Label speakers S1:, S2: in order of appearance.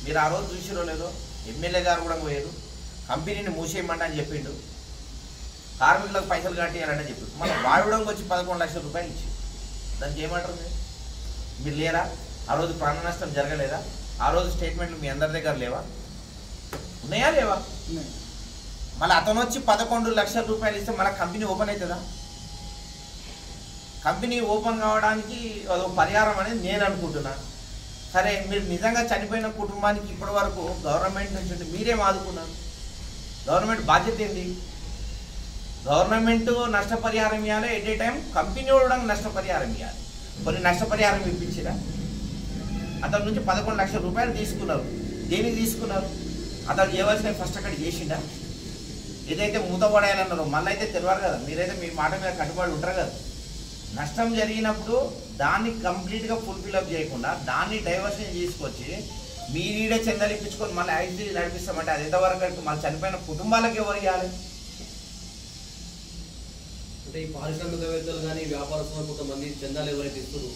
S1: మీరు ఆ రోజు చూసిరో లేదో ఎమ్మెల్యే గారు కూడా పోయారు, కంపెనీని మూసేయమంట అని చెప్పిండు, కార్మికులకు పైసలు కట్టియాలంటే చెప్పిండు. మన వాడడానికి వచ్చి 11 లక్షల రూపాయలు ఇచ్చి దానికి ఏమంటారు మీరు లేరా? ఆ రోజు ప్రాణ నష్టం జరగలేదా? ఆ రోజు స్టేట్మెంట్లు మీ అందరి దగ్గర లేవా? ఉన్నాయా లేవా? మళ్ళీ అతను వచ్చి 11 లక్షల రూపాయలు ఇస్తే మన కంపెనీ ఓపెన్ అవుతుందా? కంపెనీ ఓపెన్ కావడానికి అదో పరిహారం అనేది నేను అనుకుంటున్నా. సరే, మీరు నిజంగా చనిపోయిన కుటుంబానికి ఇప్పటి వరకు గవర్నమెంట్ నుంచి మీరేం ఆదుకున్నారు? గవర్నమెంట్ బాధ్యత ఏంటి? గవర్నమెంట్ నష్టపరిహారం ఇవ్వాలి, ఎట్ ఏ టైం కంపెనీ కూడా నష్టపరిహారం ఇవ్వాలి. కొన్ని నష్టపరిహారం ఇప్పించిరా? అతని నుంచి 11 లక్షల రూపాయలు తీసుకున్నారు. దేనికి తీసుకున్నారు? అతను చేయవలసిన ఫస్ట్ అక్కడ చేసిండా? ఏదైతే మూతపడేయాలన్నారో మళ్ళీ అయితే తెలియదు కదా, మీరైతే మీ మాట మీద కట్టుబడి ఉంటారు కదా. నష్టం జరిగినప్పుడు దాన్ని కంప్లీట్గా ఫుల్ఫిల్అప్ చేయకుండా దాన్ని డైవర్షన్ తీసుకొచ్చి మీరీడే చందాలు ఇప్పించుకొని మళ్ళీ ఐదు నడిపిస్తామంటే అది ఎంతవరకు? మళ్ళీ చనిపోయిన కుటుంబాలకు ఎవరు ఇవ్వాలి?
S2: అంటే ఈ పారిశ్రామికవేత్తలు కానీ వ్యాపారస్తులు కొంతమంది చందాలు ఎవరైతే ఇస్తారు